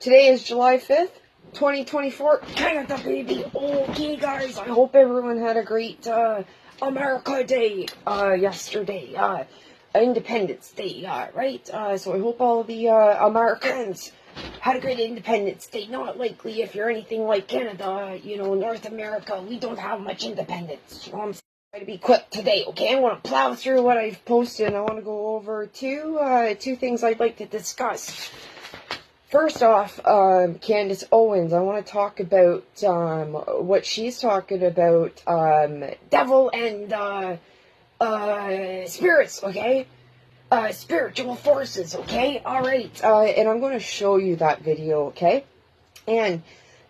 Today is July 5th, 2024. Canada, baby. Okay, guys, I hope everyone had a great America Day yesterday. Independence Day, right? So I hope all of the Americans had a great Independence Day. Not likely if you're anything like Canada, North America. We don't have much independence. I'm trying to be quick today, okay? I want to plow through what I've posted, and I want to go over two things I'd like to discuss. First off, Candace Owens, I want to talk about what she's talking about, devil and spirits, okay? Spiritual forces, okay? Alright, and I'm going to show you that video, okay? And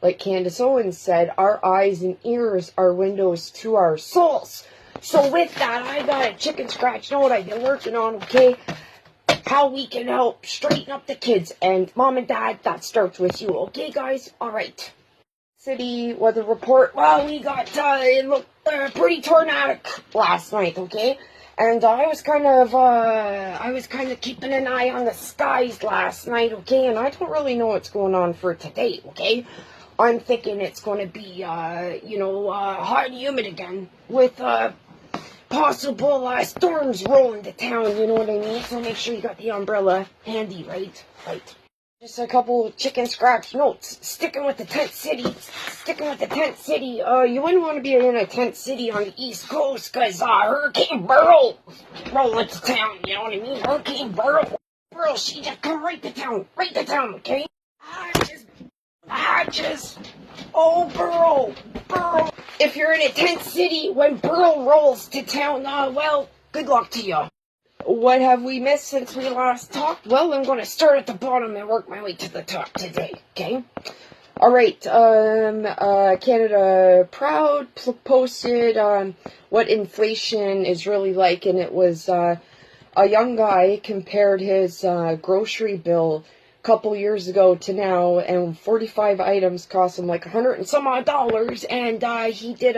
like Candace Owens said, our eyes and ears are windows to our souls. So with that, I got a chicken scratch note I've been working on, okay? How we can help straighten up the kids. And mom and dad, that starts with you. Okay, guys? Alright. City weather report. Well, we got, it looked pretty tornadic last night, okay? And I was kind of keeping an eye on the skies last night, okay? And I don't really know what's going on for today, okay? I'm thinking it's going to be, hot and humid again with, possible storms rolling to town, you know what I mean? So make sure you got the umbrella handy, right? Right. Just a couple chicken scratch notes. Sticking with the tent city. You wouldn't want to be in a tent city on the East Coast, because Hurricane Beryl rolling to town, you know what I mean? Hurricane Beryl, she just come right to town, okay? Hatches. Oh, Beryl. If you're in a tent city when Beryl rolls to town, well, good luck to you. What have we missed since we last talked? Well, I'm going to start at the bottom and work my way to the top today, okay? Alright, Canada Proud posted what inflation is really like, and it was a young guy compared his grocery bill couple years ago to now, and 45 items cost him like $100 and some odd, and he did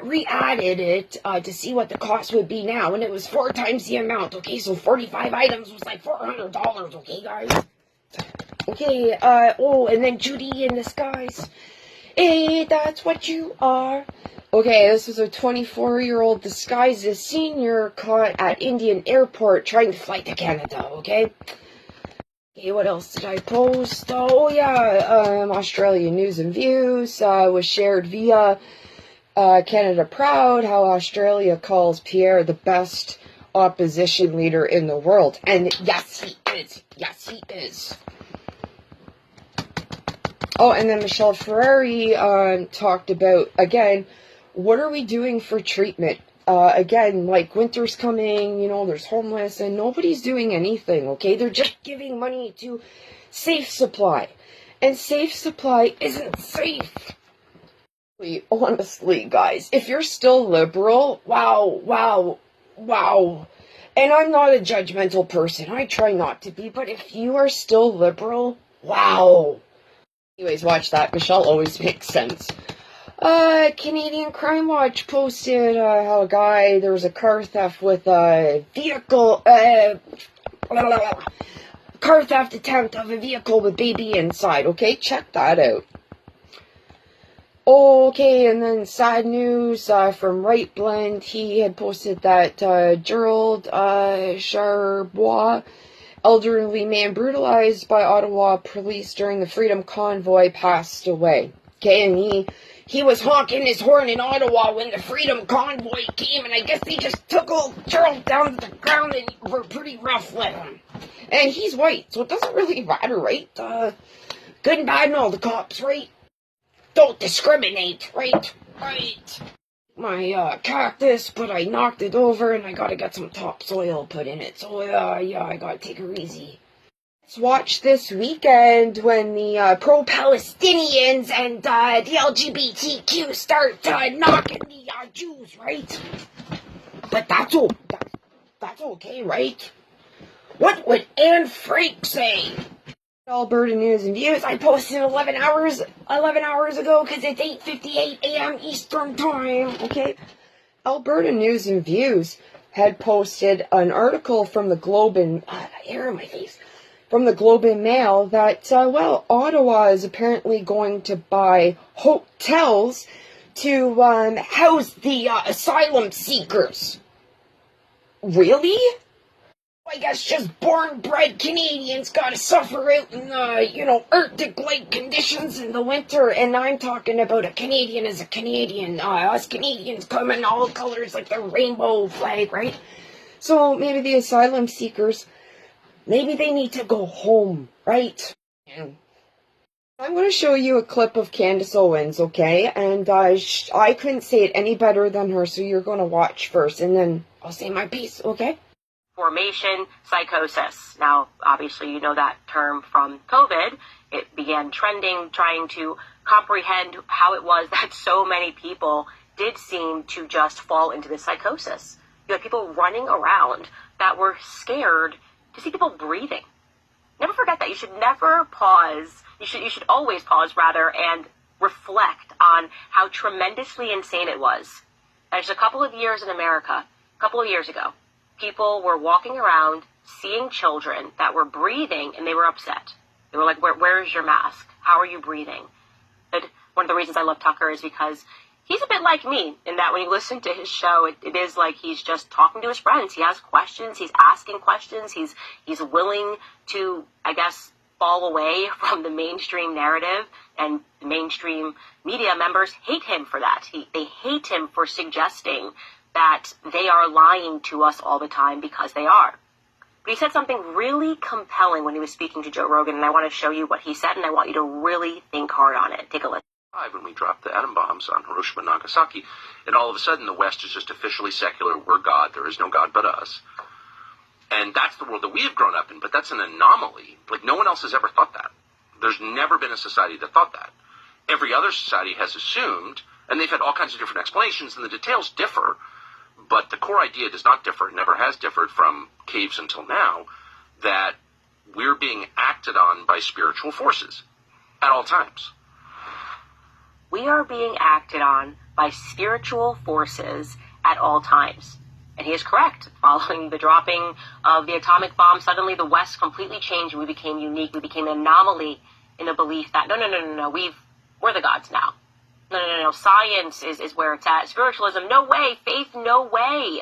re-added it to see what the cost would be now, and it was 4 times the amount, okay? So 45 items was like $400, okay, guys? Okay, and then Judy in the skies. Hey, that's what you are. Okay, this was a 24-year-old disguised as senior caught at Indian airport trying to fly to Canada, okay? Okay, what else did I post? Oh, yeah, Australian News and Views was shared via Canada Proud, how Australia calls Pierre the best opposition leader in the world. And yes, he is. Oh, and then Michelle Ferrari talked about, again, what are we doing for treatment? Again, like, winter's coming, there's homeless, and nobody's doing anything, okay? They're just giving money to Safe Supply. And Safe Supply isn't safe. Honestly, guys, if you're still liberal, wow. And I'm not a judgmental person. I try not to be, but if you are still liberal, wow. Anyways, watch that. Michelle always makes sense. Canadian Crime Watch posted how there was a car theft with a vehicle, car theft attempt of a vehicle with baby inside, okay? Check that out. Okay, and then sad news from Right Blend. He had posted that Gerald Charbois, elderly man brutalized by Ottawa police during the Freedom Convoy, passed away. Okay, and he was honking his horn in Ottawa when the Freedom Convoy came, and I guess they just took old Gerald down to the ground and were pretty rough with him. And he's white, so it doesn't really matter, right? Good and bad and all the cops, right? Don't discriminate, right? Right. My cactus, but I knocked it over, and I gotta get some topsoil put in it. So, yeah, I gotta take her easy. Let's watch this weekend when the pro-Palestinians and the LGBTQ start knocking the Jews, right? But that's okay, right? What would Anne Frank say? Alberta News and Views. I posted 11 hours ago because it's 8:58 a.m. Eastern Time, okay? Alberta News and Views had posted an article from the Globe and hair in my face. from the Globe and Mail that, Ottawa is apparently going to buy hotels to house the asylum seekers. Really? I guess just born-bred Canadians gotta suffer out in, Arctic-like conditions in the winter, and I'm talking about a Canadian as a Canadian. Us Canadians come in all colors like the rainbow flag, right? So maybe the asylum seekers, maybe they need to go home, right? Yeah. I'm going to show you a clip of Candace Owens, okay? And I couldn't say it any better than her, so you're going to watch first, and then I'll say my piece, okay? Formation psychosis. Now, obviously, you know that term from COVID. It began trending, trying to comprehend how it was that so many people did seem to just fall into this psychosis. You had people running around that were scared to see people breathing. Never forget that. You should never pause. You should always pause, rather, and reflect on how tremendously insane it was. And just a couple of years in America, a couple of years ago, people were walking around, seeing children that were breathing, and they were upset. They were like, where's your mask? How are you breathing? And one of the reasons I love Tucker is because he's a bit like me, in that when you listen to his show, it is like he's just talking to his friends. He has questions. He's asking questions. He's willing to, I guess, fall away from the mainstream narrative, and the mainstream media members hate him for that. They hate him for suggesting that they are lying to us all the time, because they are. But he said something really compelling when he was speaking to Joe Rogan, and I want to show you what he said, and I want you to really think hard on it. Take a listen. When we dropped the atom bombs on Hiroshima and Nagasaki, and all of a sudden the West is just officially secular. We're God. There is no God but us. And that's the world that we have grown up in, but that's an anomaly. Like, no one else has ever thought that. There's never been a society that thought that. Every other society has assumed, and they've had all kinds of different explanations, and the details differ, but the core idea does not differ. It never has differed from caves until now, that we're being acted on by spiritual forces at all times. We are being acted on by spiritual forces at all times. And he is correct. Following the dropping of the atomic bomb, suddenly the West completely changed, and we became unique. We became an anomaly in the belief that, no, we're the gods now. No, science is where it's at. Spiritualism, no way. Faith, no way.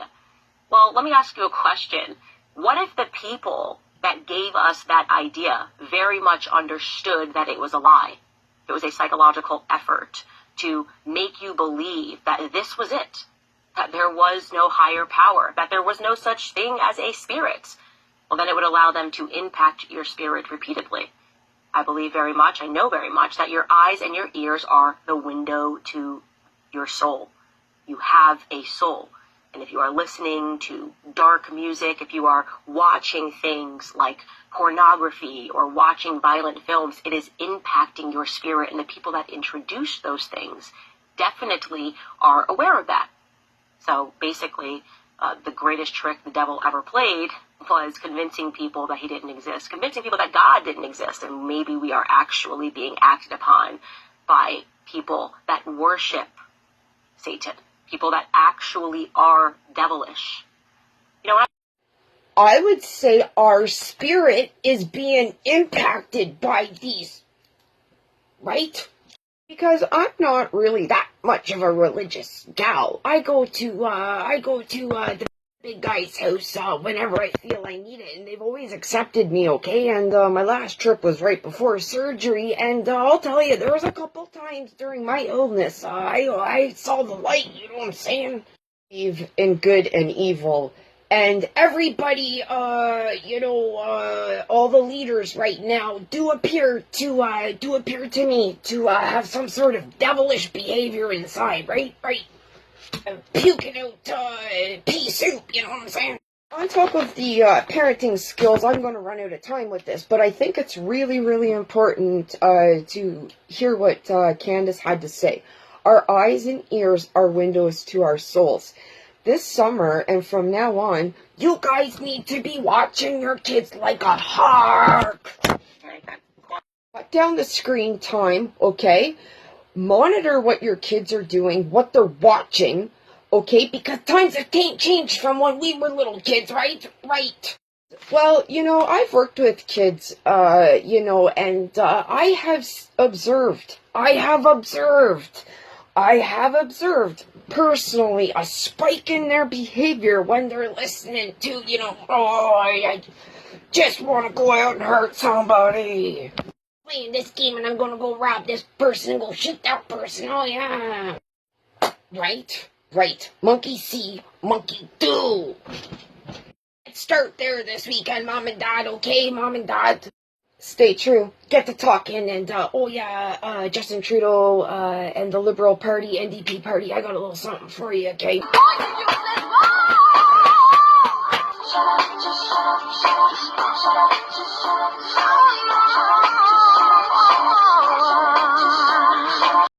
Well, let me ask you a question. What if the people that gave us that idea very much understood that it was a lie? It was a psychological effort to make you believe that this was it, that there was no higher power, that there was no such thing as a spirit. Well, then it would allow them to impact your spirit repeatedly. I believe very much, I know very much, that your eyes and your ears are the window to your soul. You have a soul. And if you are listening to dark music, if you are watching things like pornography or watching violent films, it is impacting your spirit. And the people that introduce those things definitely are aware of that. So basically, the greatest trick the devil ever played was convincing people that he didn't exist, convincing people that God didn't exist, and maybe we are actually being acted upon by people that worship Satan, people that actually are devilish. You know what? I would say our spirit is being impacted by these, right? Because I'm not really that much of a religious gal. I go to the big guy's house whenever I feel I need it, and they've always accepted me, okay? And my last trip was right before surgery, and I'll tell you, there was a couple times during my illness, I saw the light, you know what I'm saying? Believe in good and evil. And everybody, all the leaders right now do appear to me to have some sort of devilish behavior inside, right? Puking out pea soup, you know what I'm saying? On top of the parenting skills, I'm going to run out of time with this, but I think it's really, really important to hear what Candace had to say. Our eyes and ears are windows to our souls. This summer, and from now on, you guys need to be watching your kids like a hawk. Cut down the screen time, okay? Monitor what your kids are doing, what they're watching, okay? Because times have changed from when we were little kids, right? Right. Well, I've worked with kids, and I have observed personally a spike in their behavior when they're listening to, I just want to go out and hurt somebody. Playing this game and I'm gonna go rob this person and go shoot that person. Oh, yeah. Right. Monkey see, monkey do. Let's start there this weekend, Mom and Dad, okay? Mom and Dad, stay true. Get to talking, and, Justin Trudeau, and the Liberal Party, NDP Party, I got a little something for you, okay?